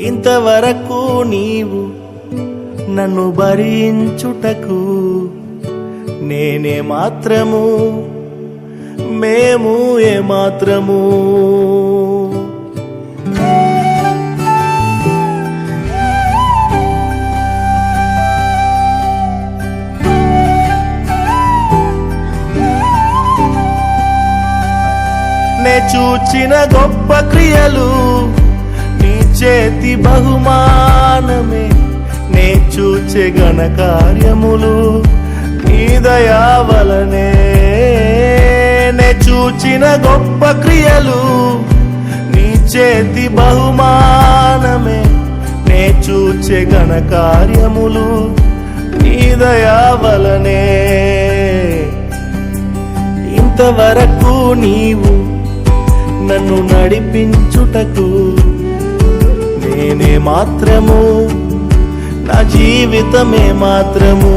ఇంతవరకు నీవు నన్ను భరించుటకు నేనే మాత్రము, మేము ఏమాత్రము. నే చూచిన గొప్ప క్రియలు నీ చేతి బహుమానమే, నే చూచే ఘన కార్యములు నీ దయా వలనే. నే చూచిన గొప్ప క్రియలు నీ చేతి బహుమానమే, నే చూచే ఘన కార్యములు నీ దయా వలనే. ఇంతవరకు నీవు నన్ను నడిపించుటకు నేనే మాత్రము, నా జీవితమే మాత్రము.